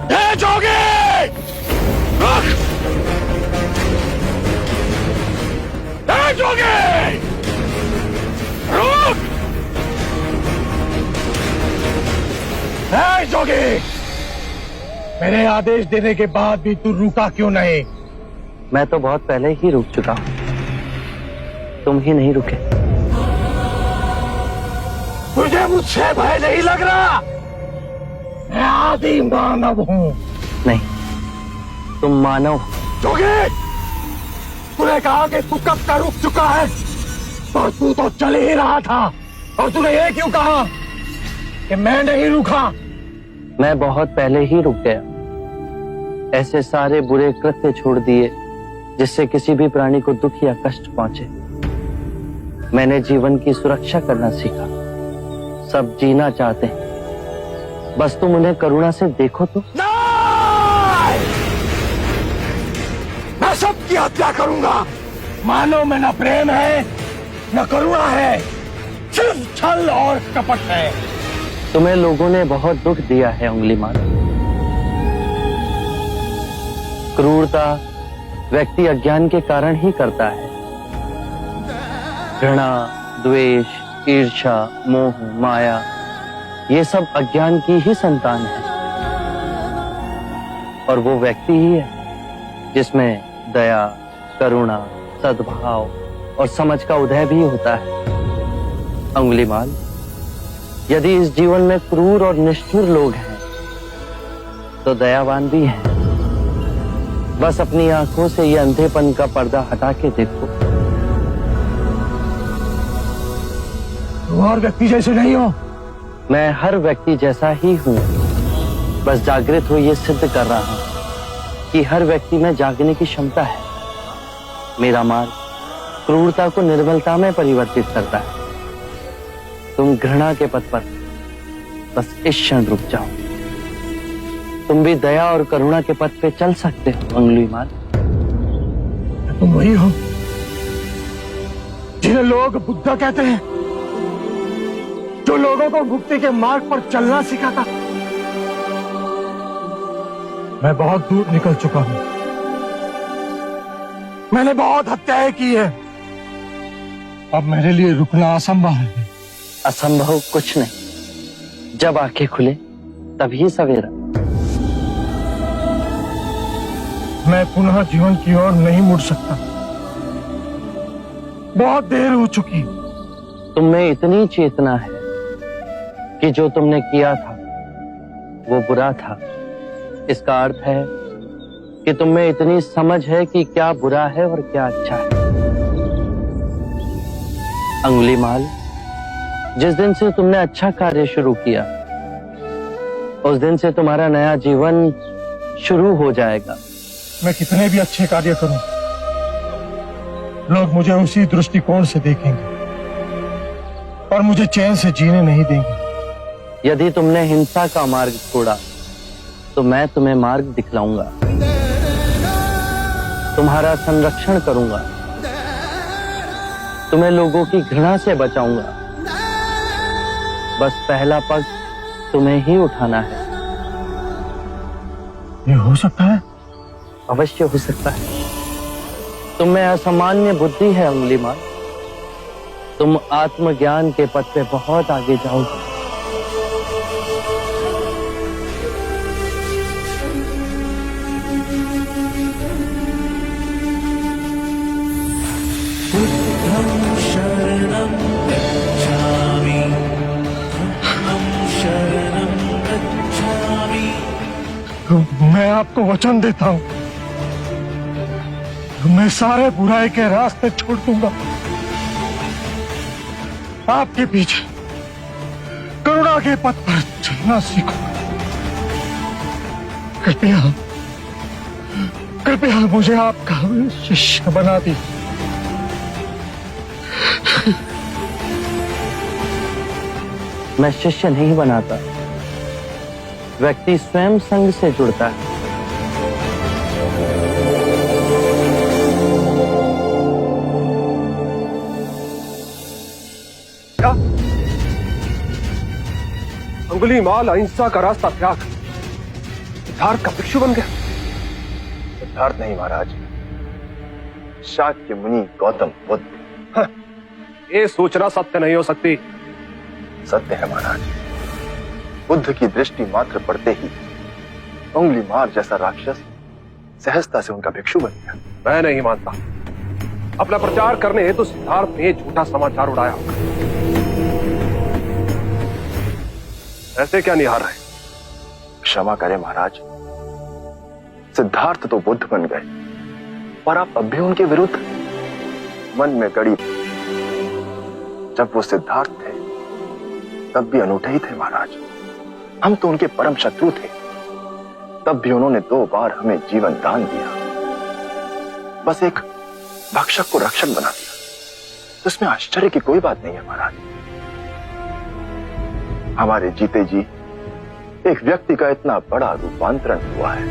जोगी, रुक! जोगी, रुक! जोगी, मेरे आदेश देने के बाद भी तू रुका क्यों नहीं? मैं तो बहुत पहले ही रुक चुका हूं, तुम ही नहीं रुके। तुझे मुझसे भय नहीं लग रहा? मैं आदि मानव हूं। नहीं, तुम मानव। जोगी, तूने कहा कि तू कब का रुक चुका है, और तू तो चल ही रहा था, और तूने ये क्यों कहा कि मैं नहीं रुका? मैं बहुत पहले ही रुक गया। ऐसे सारे बुरे कृत्य छोड़ दिए जिससे किसी भी प्राणी को दुख या कष्ट पहुंचे। मैंने जीवन की सुरक्षा करना सीखा। सब जीना चाहते हैं, बस तुम उन्हें करुणा से देखो तो। नहीं! मैं सबकी हत्या करूंगा। मानो में न प्रेम है न करुणा है, सिर्फ छल और कपट है। तुम्हें लोगों ने बहुत दुख दिया है अंगुलीमाल। क्रूरता व्यक्ति अज्ञान के कारण ही करता है। घृणा, द्वेष, ईर्ष्या, मोह, माया, ये सब अज्ञान की ही संतान है। और वो व्यक्ति ही है जिसमें दया, करुणा, सद्भाव और समझ का उदय भी होता है। अंगुलीमाल, यदि इस जीवन में क्रूर और निष्ठुर लोग हैं, तो दयावान भी हैं। बस अपनी आंखों से ये अंधेपन का पर्दा हटा के देखो। और व्यक्ति जैसे नहीं हो। मैं हर व्यक्ति जैसा ही हूं, बस जागृत हो ये सिद्ध कर रहा हूं कि हर व्यक्ति में जागने की क्षमता है। मेरा मार्ग क्रूरता को निर्मलता में परिवर्तित करता है। तुम घृणा के पथ पर बस इस क्षण रुक जाओ। तुम भी दया और करुणा के पथ पे चल सकते हो अंगुलीमाल। तुम वही हो जिन्हें लोग बुद्धा कहते हैं, जो लोगों को मुक्ति के मार्ग पर चलना सिखाता। मैं बहुत दूर निकल चुका हूं। मैंने बहुत हत्याएं की है। अब मेरे लिए रुकना असंभव है। असंभव कुछ नहीं। जब आंखें खुले तभी सवेरा। मैं पुनः जीवन की ओर नहीं मुड़ सकता। बहुत देर हो चुकी। तुम में इतनी चेतना है कि जो तुमने किया था वो बुरा था। इसका अर्थ है कि तुम में इतनी समझ है कि क्या बुरा है और क्या अच्छा है। अंगुलीमाल, जिस दिन से तुमने अच्छा कार्य शुरू किया, उस दिन से तुम्हारा नया जीवन शुरू हो जाएगा। मैं कितने भी अच्छे कार्य करूं, लोग मुझे उसी दृष्टिकोण से देखेंगे और मुझे चैन से जीने नहीं देंगे। यदि तुमने हिंसा का मार्ग छोड़ा तो मैं तुम्हें मार्ग दिखलाऊंगा। तुम्हारा संरक्षण करूंगा। तुम्हें लोगों की घृणा से बचाऊंगा। बस पहला पग तुम्हें ही उठाना है। ये हो सकता है? अवश्य हो सकता है। तुम में असामान्य बुद्धि है अंगुलीमाल। तुम आत्मज्ञान के पथ पे बहुत आगे जाओगे। मैं आपको वचन देता हूं, मैं सारे बुराई के रास्ते छोड़ दूंगा। आपके पीछे करुणा के पथ पर चलना सीखो। कृपया कृपया मुझे आपका शिष्य बना दीजिए। मैं शिष्य नहीं बनाता, व्यक्ति स्वयं संग से जुड़ता है। क्या अंगुलीमाल अहिंसा का रास्ता त्याग सिद्धार्थ का भिक्षु बन गया? सिद्धार्थ नहीं महाराज, शाक्य मुनि गौतम बुद्ध। ये सूचना सत्य नहीं हो सकती। सत्य है महाराज। बुद्ध की दृष्टि मात्र पड़ते ही उंगली मार जैसा राक्षस सहजता से उनका भिक्षु बन गया। मैं नहीं मानता। अपना प्रचार करने हेतु सिद्धार्थ ने झूठा समाचार उड़ाया होगा। ऐसे क्या निहार है? क्षमा करें महाराज, सिद्धार्थ तो बुद्ध बन गए, पर आप अब भी उनके विरुद्ध मन में गड़ी। जब वो सिद्धार्थ थे तब भी अनूठे ही थे महाराज। हम तो उनके परम शत्रु थे, तब भी उन्होंने 2 बार हमें जीवन दान दिया। बस एक भक्षक को रक्षक बना दिया, तो इसमें आश्चर्य की कोई बात नहीं है महाराज। हमारे जीते जी एक व्यक्ति का इतना बड़ा रूपांतरण हुआ है।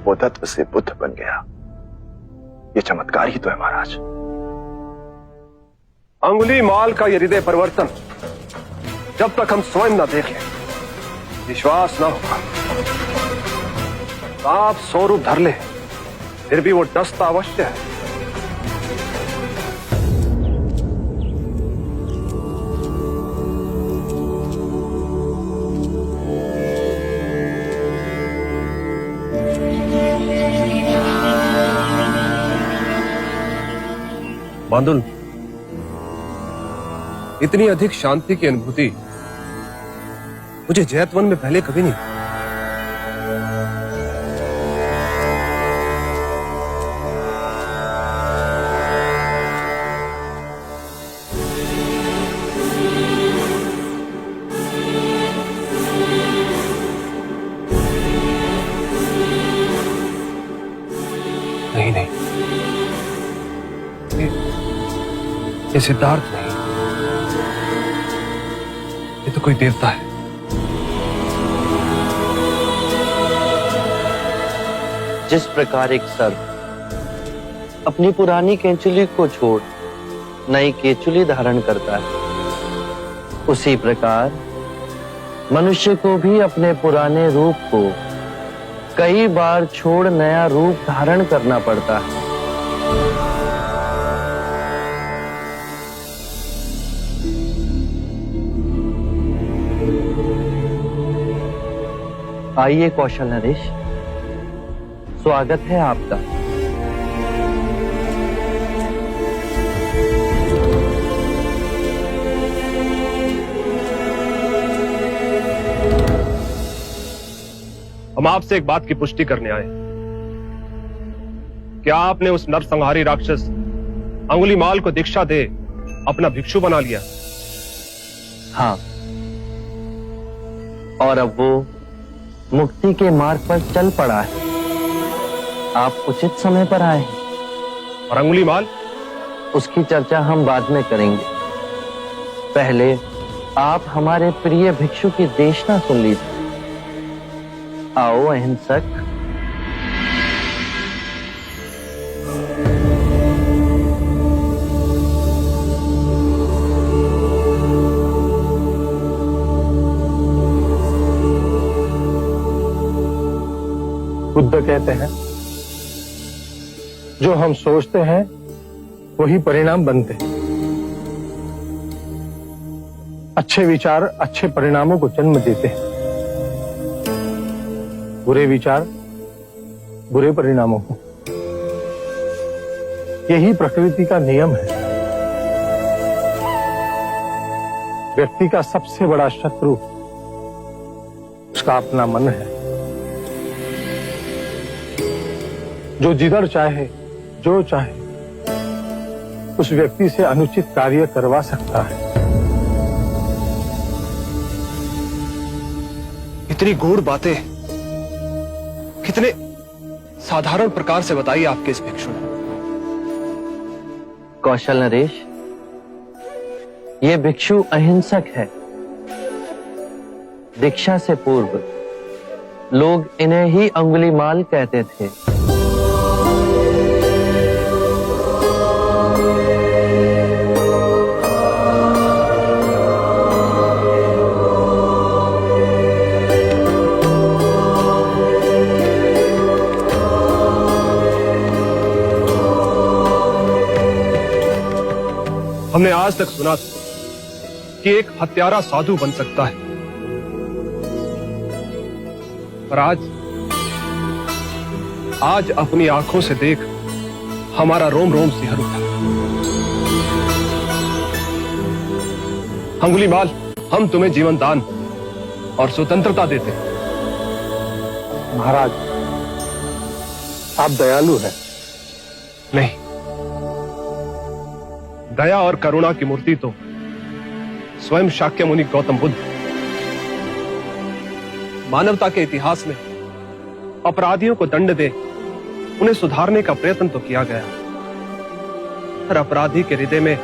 वो तत्व से बुद्ध बन गया। ये चमत्कार ही तो है महाराज। अंगुलीमाल का ये हृदय परिवर्तन जब तक हम स्वयं न देख लें, विश्वास न होगा। सांप 100 रूप धर ले, फिर भी वो डसता अवश्य है। बांदुल, इतनी अधिक शांति की अनुभूति मुझे जैतवन में पहले कभी नहीं। नहीं नहीं, ये सिद्धार्थ नहीं, ये तो कोई देवता है। जिस प्रकार एक सर्प अपनी पुरानी केंचुली को छोड़ नई केंचुली धारण करता है, उसी प्रकार मनुष्य को भी अपने पुराने रूप को कई बार छोड़ नया रूप धारण करना पड़ता है। आइए कौशल नरेश, स्वागत है आपका। हम आपसे एक बात की पुष्टि करने आए। क्या आपने उस नरसंहारी राक्षस अंगुलीमाल को दीक्षा दे अपना भिक्षु बना लिया? हाँ, और अब वो मुक्ति के मार्ग पर चल पड़ा है। आप उचित समय पर आए हैं। और अंगुलीमाल? उसकी चर्चा हम बाद में करेंगे। पहले आप हमारे प्रिय भिक्षु की देशना सुन लीजिए। आओ अहिंसक। बुद्ध कहते हैं, जो हम सोचते हैं वही परिणाम बनते हैं। अच्छे विचार अच्छे परिणामों को जन्म देते हैं, बुरे विचार बुरे परिणामों को। यही प्रकृति का नियम है। व्यक्ति का सबसे बड़ा शत्रु उसका अपना मन है, जो जिधर चाहे जो चाहे उस व्यक्ति से अनुचित कार्य करवा सकता है। इतनी गूढ़ बातें कितने साधारण प्रकार से बताई आपके इस भिक्षु ने। कौशल नरेश, ये भिक्षु अहिंसक है। दीक्षा से पूर्व लोग इन्हें ही अंगुलीमाल कहते थे। हमने आज तक सुना था कि एक हत्यारा साधु बन सकता है, पर आज अपनी आंखों से देख हमारा रोम रोम सिहर उठा। अंगुलीमाल, हम तुम्हें जीवन दान और स्वतंत्रता देते हैं। महाराज, आप दयालु हैं। नहीं, दया और करुणा की मूर्ति तो स्वयं शाक्य मुनि गौतम बुद्ध। मानवता के इतिहास में अपराधियों को दंड दे उन्हें सुधारने का प्रयत्न तो किया गया, पर अपराधी के हृदय में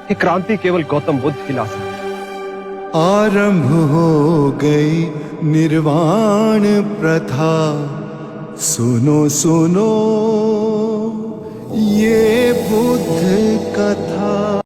ये क्रांति केवल गौतम बुद्ध ही ला सकते। आरंभ हो गई निर्वाण प्रथा, सुनो सुनो ये बुद्ध कथा।